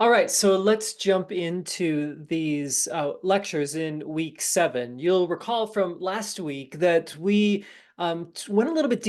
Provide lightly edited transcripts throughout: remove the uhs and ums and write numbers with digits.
All right, so let's jump into these lectures in week 7. You'll recall from last week that we went a little bit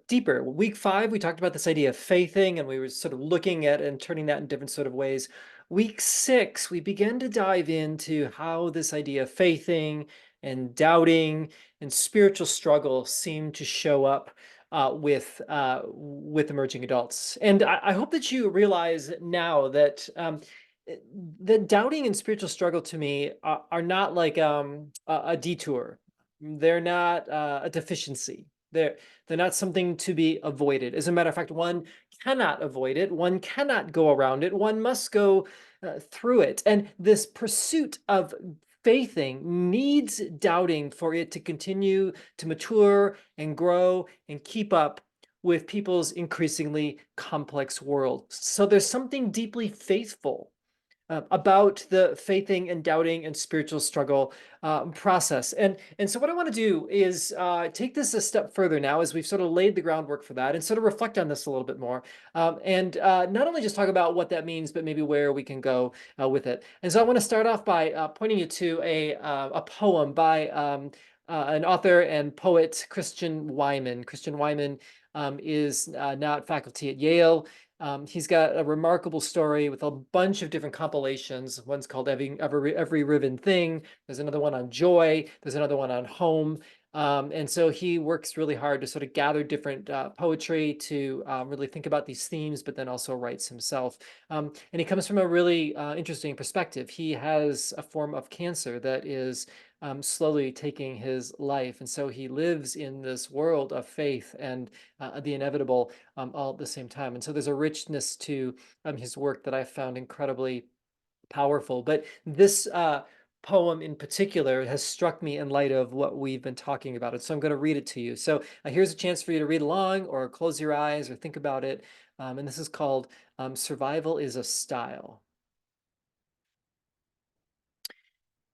deeper. Week 5, we talked about this idea of faithing, and we were sort of looking at and turning that in different sort of ways. Week 6, we began to dive into how this idea of faithing and doubting and spiritual struggle seem to show up with emerging adults. And I hope that you realize now that the doubting and spiritual struggle to me are not like a detour. They're not a deficiency. They're not something to be avoided. As a matter of fact, one cannot avoid it. One cannot go around it. One must go through it. And this pursuit of faithing needs doubting for it to continue to mature and grow and keep up with people's increasingly complex world. So there's something deeply faithful about the faithing and doubting and spiritual struggle process. And so what I want to do is take this a step further now as we've sort of laid the groundwork for that and sort of reflect on this a little bit more. And not only just talk about what that means, but maybe where we can go with it. And so I want to start off by pointing you to a poem by an author and poet, Christian Wiman. Christian Wiman is now at faculty at Yale. He's got a remarkable story with a bunch of different compilations. One's called Every Riven Thing. There's another one on joy. There's another one on home. And so he works really hard to sort of gather different poetry to really think about these themes, but then also writes himself. And he comes from a really interesting perspective. He has a form of cancer that is slowly taking his life. And so he lives in this world of faith and the inevitable all at the same time. And so there's a richness to his work that I found incredibly powerful. But this poem in particular has struck me in light of what we've been talking about. And so I'm going to read it to you. So here's a chance for you to read along or close your eyes or think about it. And this is called Survival is a Style.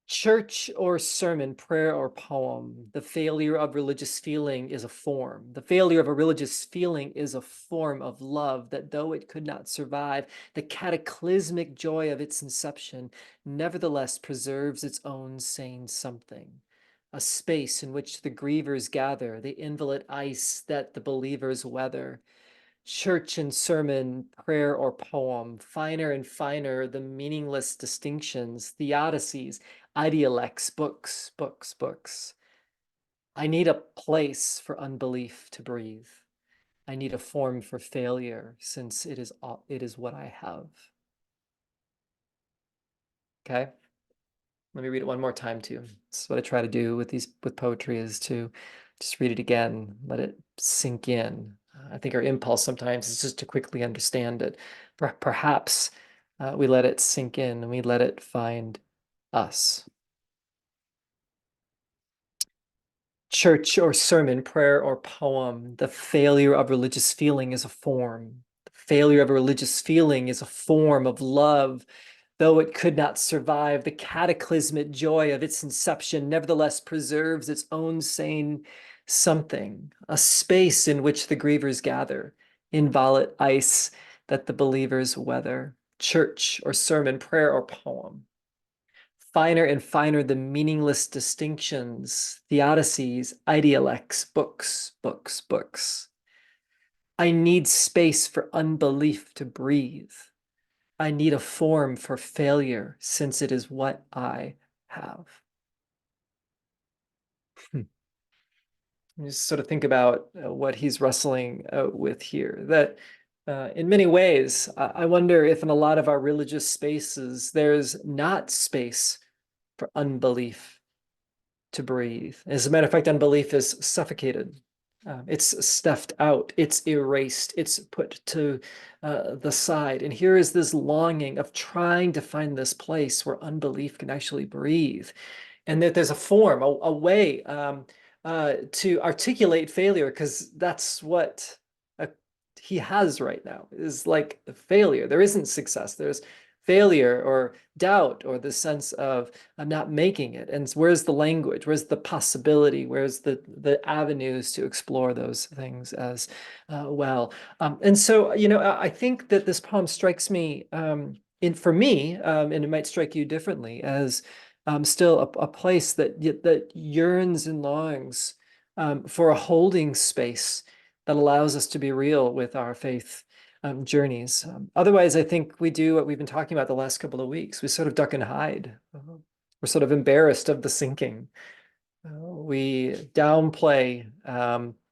Church or sermon, prayer or poem, the failure of religious feeling is a form. The failure of a religious feeling is a form of love that, though it could not survive the cataclysmic joy of its inception, nevertheless preserves its own sane something. A space in which the grievers gather, the invalid ice that the believers weather. Church and sermon, prayer or poem, finer and finer the meaningless distinctions, theodicies, idiolects, books, books, books. I need a place for unbelief to breathe. I need a form for failure, since it is what I have. Okay? Let me read it one more time too. This is what I try to do with poetry, is to just read it again, let it sink in. I think our impulse sometimes is just to quickly understand it. Perhaps we let it sink in and we let it find us. Church or sermon, prayer or poem, the failure of religious feeling is a form. The failure of a religious feeling is a form of love. Though it could not survive the cataclysmic joy of its inception, nevertheless preserves its own sane something, a space in which the grievers gather, inviolate ice that the believers weather. Church or sermon, prayer or poem. Finer and finer the meaningless distinctions, theodicies, idiolects, books, books, books. I need space for unbelief to breathe. I need a form for failure, since it is what I have. Just sort of think about what he's wrestling with here. That in many ways, I wonder if in a lot of our religious spaces, there's not space for unbelief to breathe. As a matter of fact, unbelief is suffocated. It's stuffed out, it's erased, it's put to the side. And here is this longing of trying to find this place where unbelief can actually breathe. And that there's a form, a way to articulate failure, because that's what he has right now, is like failure. There isn't success. There's failure or doubt or the sense of not making it. And where's the language? Where's the possibility? Where's the avenues to explore those things as well? And so, I think that this poem strikes me for me, and it might strike you differently, as still a place that yearns and longs for a holding space that allows us to be real with our faith journeys. Otherwise, I think we do what we've been talking about the last couple of weeks. We sort of duck and hide. We're sort of embarrassed of the sinking. We downplay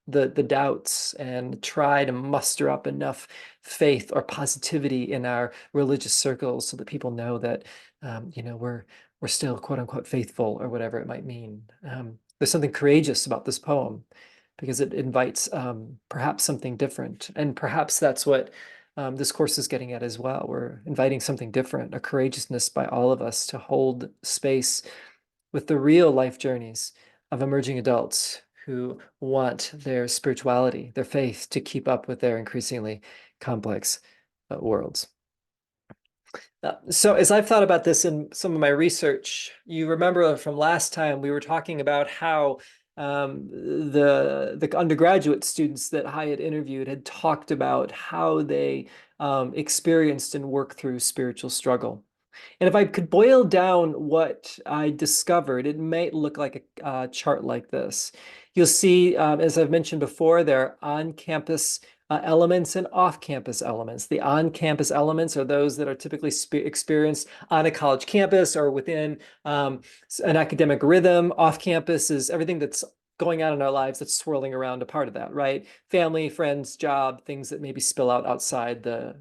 the doubts and try to muster up enough faith or positivity in our religious circles so that people know that we're still quote unquote faithful, or whatever it might mean. There's something courageous about this poem because it invites perhaps something different, and perhaps that's what this course is getting at as well. We're inviting something different, a courageousness by all of us to hold space with the real life journeys of emerging adults who want their spirituality, their faith, to keep up with their increasingly complex worlds. So as I've thought about this in some of my research, you remember from last time we were talking about how the undergraduate students that I had interviewed had talked about how they experienced and worked through spiritual struggle. And if I could boil down what I discovered, it might look like a chart like this. You'll see, as I've mentioned before, there are on-campus elements and off-campus elements. The on-campus elements are those that are typically experienced on a college campus or within an academic rhythm. Off-campus is everything that's going on in our lives that's swirling around a part of that, right? Family, friends, job, things that maybe spill out outside the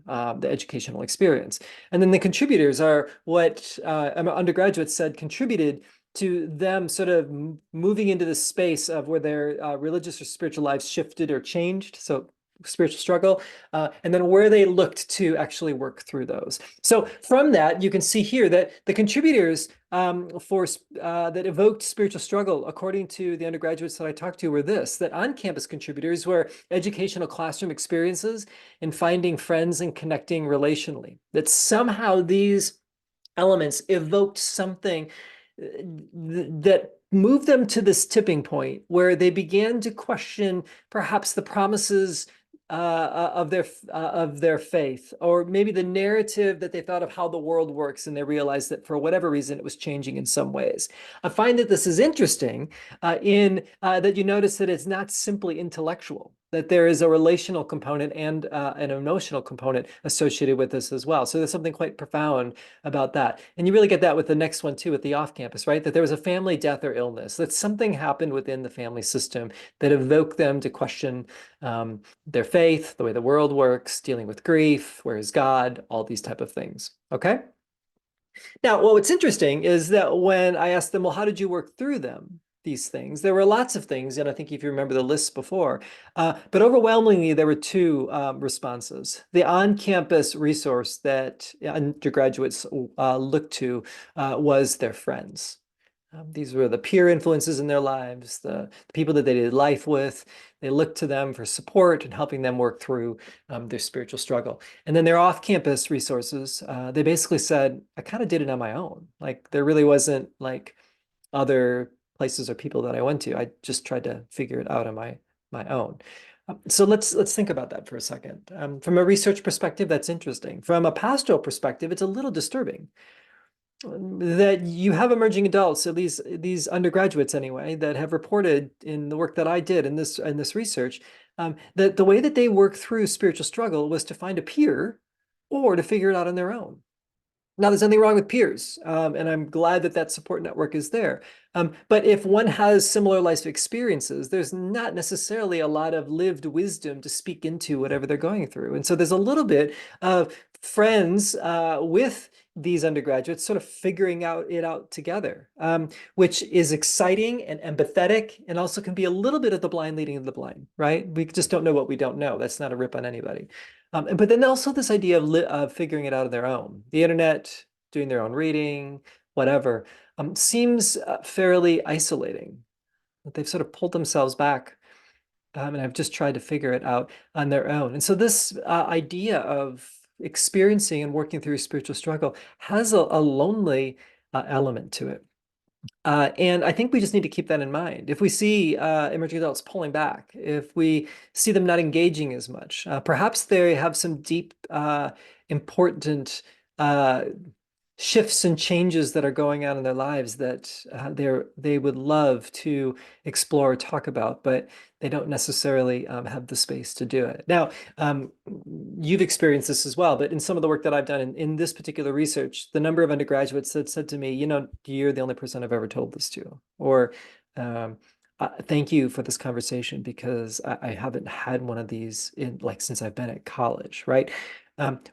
educational experience. And then the contributors are what undergraduates said contributed to them sort of moving into the space of where their religious or spiritual lives shifted or changed. So spiritual struggle, and then where they looked to actually work through those. So from that, you can see here that the contributors that evoked spiritual struggle, according to the undergraduates that I talked to, were that on-campus contributors were educational classroom experiences and finding friends and connecting relationally. That somehow these elements evoked something that moved them to this tipping point where they began to question perhaps the promises of their faith, or maybe the narrative that they thought of how the world works, and they realized that for whatever reason it was changing in some ways. I find that this is interesting in that you notice that it's not simply intellectual, that there is a relational component and an emotional component associated with this as well. So there's something quite profound about that. And you really get that with the next one too, with the off-campus, right? That there was a family death or illness, that something happened within the family system that evoked them to question their faith, the way the world works, dealing with grief, where is God, all these type of things, okay? Now, what's interesting is that when I asked them, well, how did you work through these things? There were lots of things, and I think if you remember the list before, but overwhelmingly there were two responses. The on-campus resource that undergraduates looked to was their friends. These were the peer influences in their lives, the people that they did life with. They looked to them for support and helping them work through their spiritual struggle. And then their off-campus resources, they basically said, I kind of did it on my own. Like there really wasn't like other places or people that I went to. I just tried to figure it out on my own. So let's think about that for a second. From a research perspective, that's interesting. From a pastoral perspective, it's a little disturbing that you have emerging adults, at least these undergraduates anyway, that have reported in the work that I did in this research, that the way that they work through spiritual struggle was to find a peer or to figure it out on their own. Now, there's nothing wrong with peers, and I'm glad that that support network is there. But if one has similar life experiences, there's not necessarily a lot of lived wisdom to speak into whatever they're going through. And so there's a little bit of friends with these undergraduates sort of figuring it out together, which is exciting and empathetic, and also can be a little bit of the blind leading the blind, right? We just don't know what we don't know. That's not a rip on anybody. But then also this idea of figuring it out on their own. The internet, doing their own reading, whatever, seems fairly isolating. They've sort of pulled themselves back and have just tried to figure it out on their own. And so this idea of experiencing and working through spiritual struggle has a lonely element to it. And I think we just need to keep that in mind. If we see emerging adults pulling back, if we see them not engaging as much, perhaps they have some deep, important uh, shifts and changes that are going on in their lives that they would love to explore, talk about, but they don't necessarily have the space to do it. Now, you've experienced this as well, but in some of the work that I've done in this particular research, the number of undergraduates that said to me, you know, you're the only person I've ever told this to, or thank you for this conversation because I haven't had one of these in like since I've been at college, right?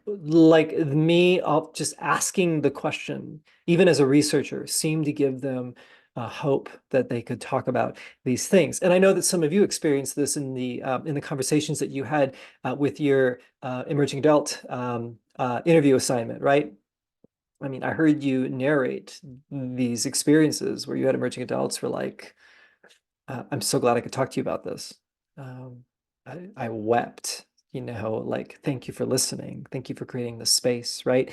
Like me, I'll just asking the question, even as a researcher, seemed to give them hope that they could talk about these things. And I know that some of you experienced this in the conversations that you had with your emerging adult interview assignment, right? I mean, I heard you narrate these experiences where you had emerging adults were like, I'm so glad I could talk to you about this. Um, I wept, you know, like, thank you for listening. Thank you for creating the space, right?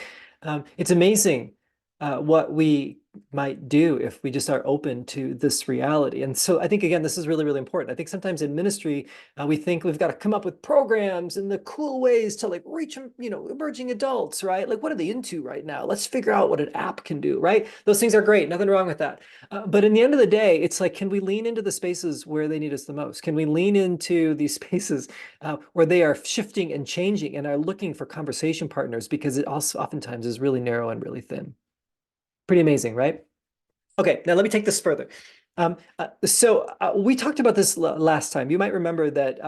It's amazing what we might do if we just are open to this reality. And so I think, again, this is really, really important. I think sometimes in ministry, we think we've got to come up with programs and the cool ways to like reach, you know, emerging adults, right? Like, what are they into right now? Let's figure out what an app can do, right? Those things are great. Nothing wrong with that. But in the end of the day, it's like, can we lean into the spaces where they need us the most? Can we lean into these spaces where they are shifting and changing and are looking for conversation partners because it also oftentimes is really narrow and really thin. Pretty amazing, right? Okay, now let me take this further. We talked about this last time. You might remember that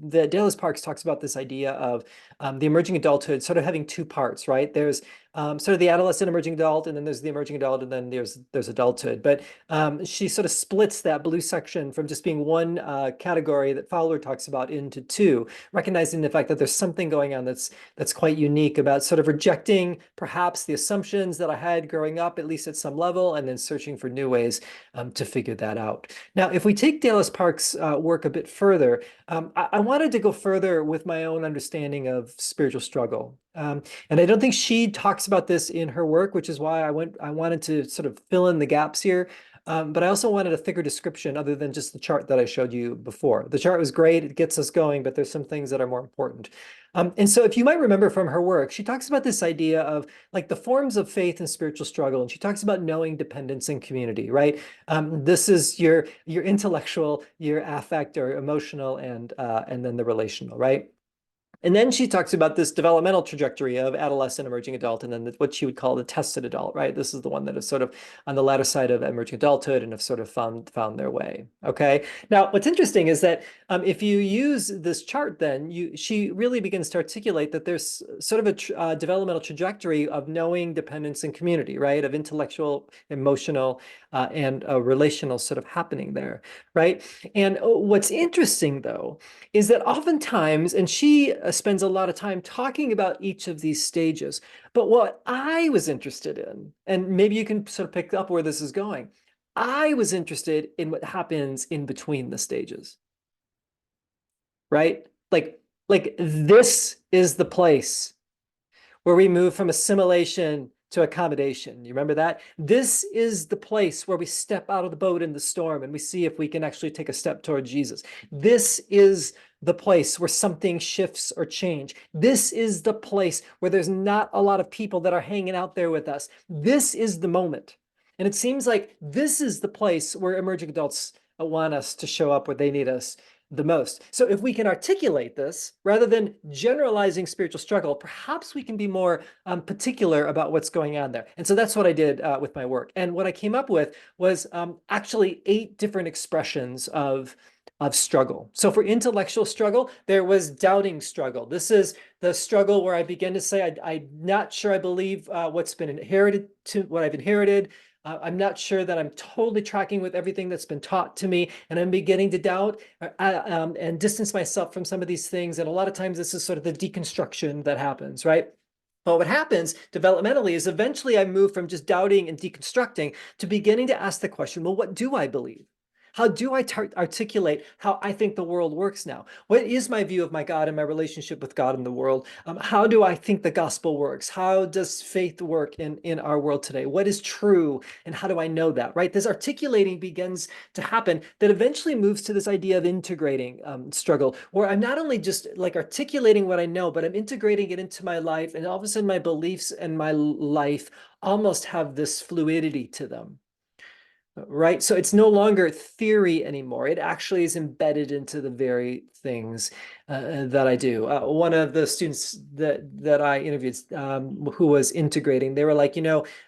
that Dallas Parks talks about this idea of the emerging adulthood sort of having two parts, right? There's sort of the adolescent emerging adult, and then there's the emerging adult, and then there's adulthood. But she sort of splits that blue section from just being one category that Fowler talks about into two, recognizing the fact that there's something going on that's quite unique about sort of rejecting perhaps the assumptions that I had growing up, at least at some level, and then searching for new ways to figure that out. Now, if we take Dallas Park's work a bit further, I wanted to go further with my own understanding of spiritual struggle. And I don't think she talks about this in her work, which is why I wanted to sort of fill in the gaps here. But I also wanted a thicker description other than just the chart that I showed you before. The chart was great, it gets us going, but there's some things that are more important. And so if you might remember from her work, she talks about this idea of like the forms of faith and spiritual struggle, and she talks about knowing, dependence, and community, right? This is your intellectual, your affect or emotional, and then the relational, right? And then she talks about this developmental trajectory of adolescent, emerging adult, and then what she would call the tested adult, right? This is the one that is sort of on the latter side of emerging adulthood and have sort of found their way. Okay. Now, what's interesting is that if you use this chart, then she really begins to articulate that there's sort of a developmental trajectory of knowing, dependence, and community, right? Of intellectual, emotional, and relational sort of happening there, right? And what's interesting though is that oftentimes, and she spends a lot of time talking about each of these stages, but what I was interested in, and maybe you can sort of pick up where this is going, I was interested in what happens in between the stages, right? Like this is the place where we move from assimilation to accommodation. You remember that? This is the place where we step out of the boat in the storm and we see if we can actually take a step toward Jesus. This is the place where something shifts or change. This is the place where there's not a lot of people that are hanging out there with us. This is the moment. And it seems like this is the place where emerging adults want us to show up where they need us the most. So if we can articulate this, rather than generalizing spiritual struggle, perhaps we can be more particular about what's going on there. And so that's what I did with my work. And what I came up with was actually 8 different expressions of struggle. So for intellectual struggle, there was doubting struggle. This is the struggle where I begin to say, I'm not sure I believe what's been inherited to what I've inherited. I'm not sure that I'm totally tracking with everything that's been taught to me, and I'm beginning to doubt and distance myself from some of these things. And a lot of times this is sort of the deconstruction that happens, right? But what happens developmentally is eventually I move from just doubting and deconstructing to beginning to ask the question, well, what do I believe? How do I articulate how I think the world works now? What is my view of my God and my relationship with God and the world? How do I think the gospel works? How does faith work in our world today? What is true and how do I know that, right? This articulating begins to happen that eventually moves to this idea of integrating struggle, where I'm not only just like articulating what I know, but I'm integrating it into my life, and all of a sudden my beliefs and my life almost have this fluidity to them. Right. So it's no longer theory anymore. It actually is embedded into the very things that I do. One of the students that I interviewed who was integrating, they were like,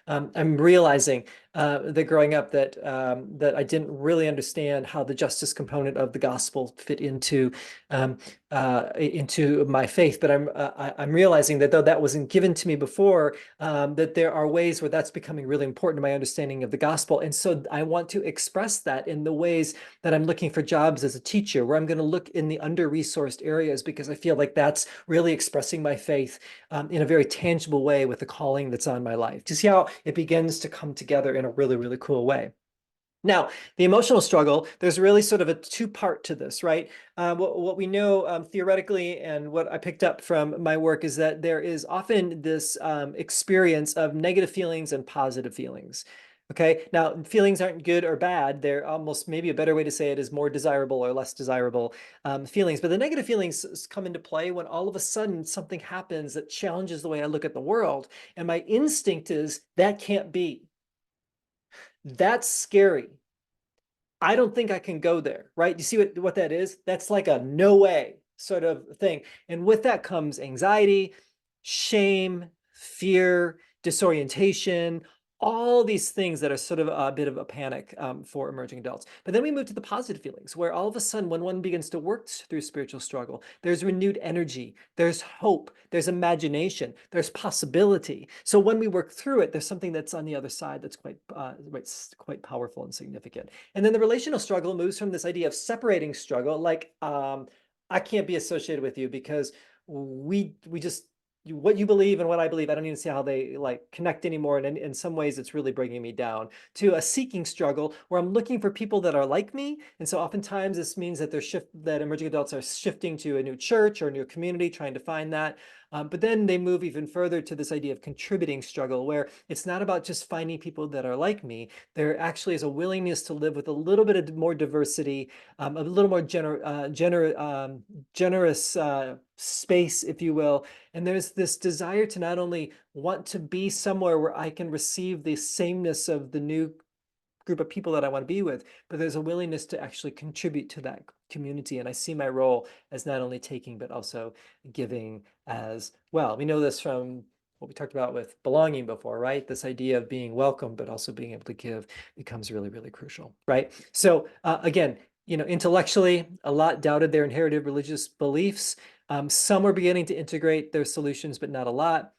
I'm realizing that growing up that I didn't really understand how the justice component of the gospel fit um, into my faith. But I'm realizing that though that wasn't given to me before, that there are ways where that's becoming really important to my understanding of the gospel. And so I want to express that in the ways that I'm looking for jobs as a teacher, where I'm going to look in the under-resourced areas, because I feel like that's really expressing my faith in a very tangible way with the calling that's on my life. Do you see how it begins to come together in a really, really cool way? Now, the emotional struggle, there's really sort of a two-part to this, right? What we know theoretically and what I picked up from my work is that there is often this experience of negative feelings and positive feelings. Okay, now feelings aren't good or bad. They're almost, maybe a better way to say it is, more desirable or less desirable feelings. But the negative feelings come into play when all of a sudden something happens that challenges the way I look at the world. And my instinct is that can't be. That's scary. I don't think I can go there, right? You see what that is? That's like a no way sort of thing. And with that comes anxiety, shame, fear, disorientation, all these things that are sort of a bit of a panic for emerging adults. But then we move to the positive feelings, where all of a sudden, when one begins to work through spiritual struggle, there's renewed energy, there's hope, there's imagination, there's possibility. So when we work through it, there's something that's on the other side that's quite powerful and significant. And then the relational struggle moves from this idea of separating struggle, like I can't be associated with you because we just what you believe and what I believe, I don't even see how they like connect anymore. And in some ways, it's really bringing me down, to a seeking struggle where I'm looking for people that are like me. And so oftentimes this means that that emerging adults are shifting to a new church or a new community, trying to find that. But then they move even further to this idea of contributing struggle, where it's not about just finding people that are like me. There actually is a willingness to live with a little bit of more diversity, a little more generous space, if you will. And there's this desire to not only want to be somewhere where I can receive the sameness of the new group of people that I want to be with, but there's a willingness to actually contribute to that community. And I see my role as not only taking, but also giving as well. We know this from what we talked about with belonging before, right? This idea of being welcome, but also being able to give becomes really, really crucial, right? So again, intellectually, a lot doubted their inherited religious beliefs. Some were beginning to integrate their solutions, but not a lot.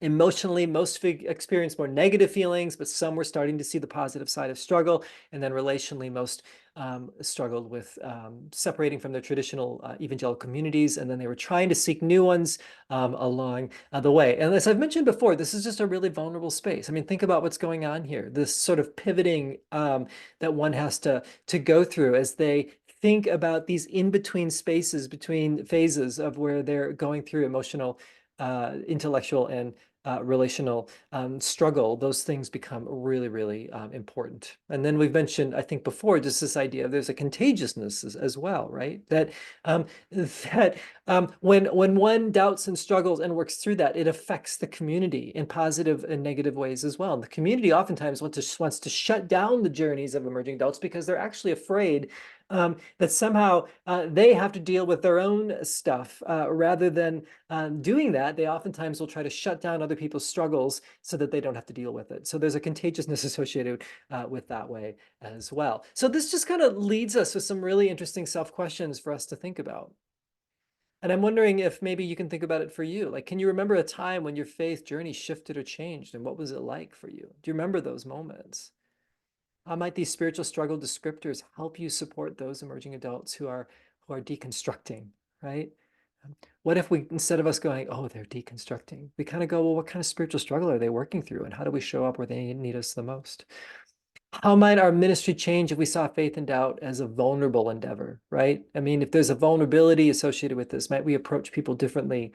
Emotionally, most experienced more negative feelings, but some were starting to see the positive side of struggle. And then relationally, most struggled with separating from their traditional evangelical communities. And then they were trying to seek new ones along the way. And as I've mentioned before, this is just a really vulnerable space. I mean, think about what's going on here, this sort of pivoting that one has to go through as they think about these in-between spaces, between phases of where they're going through emotional, intellectual, and relational struggle. Those things become really, really important. And then we've mentioned, I think before, just this idea of there's a contagiousness as well, right? That when one doubts and struggles and works through that, it affects the community in positive and negative ways as well. And the community oftentimes wants to shut down the journeys of emerging adults because they're actually afraid that somehow they have to deal with their own stuff rather than doing that. They oftentimes will try to shut down other people's struggles so that they don't have to deal with it. So there's a contagiousness associated with that way as well. So this just kind of leads us with some really interesting self-questions for us to think about. And I'm wondering if maybe you can think about it for you. Like, can you remember a time when your faith journey shifted or changed, and what was it like for you? Do you remember those moments? How might these spiritual struggle descriptors help you support those emerging adults who are deconstructing, right? What if we, instead of us going, oh, they're deconstructing, we kind of go, well, what kind of spiritual struggle are they working through, and how do we show up where they need us the most? How might our ministry change if we saw faith and doubt as a vulnerable endeavor, right? I mean, if there's a vulnerability associated with this, might we approach people differently?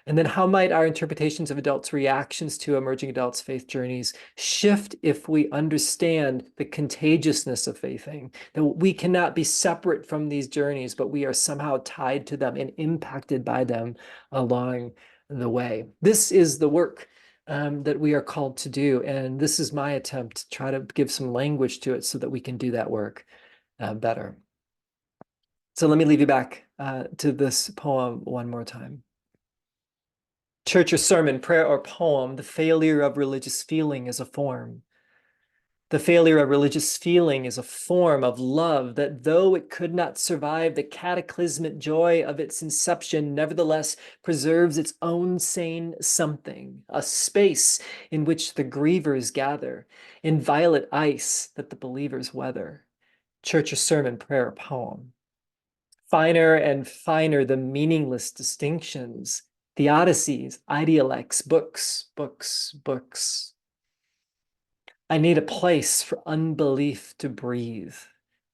And then how might our interpretations of adults' reactions to emerging adults' faith journeys shift if we understand the contagiousness of faithing, that we cannot be separate from these journeys, but we are somehow tied to them and impacted by them along the way. This is the work that we are called to do. And this is my attempt to try to give some language to it so that we can do that work better. So let me leave you back to this poem one more time. Church or sermon, prayer or poem, the failure of religious feeling is a form. The failure of religious feeling is a form of love that, though it could not survive the cataclysmic joy of its inception, nevertheless preserves its own sane something, a space in which the grievers gather, inviolate ice that the believers weather. Church or sermon, prayer or poem. Finer and finer the meaningless distinctions, theodicies, idiolects, books, books, books. I need a place for unbelief to breathe.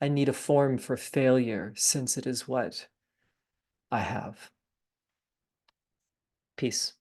I need a form for failure, since it is what I have. Peace.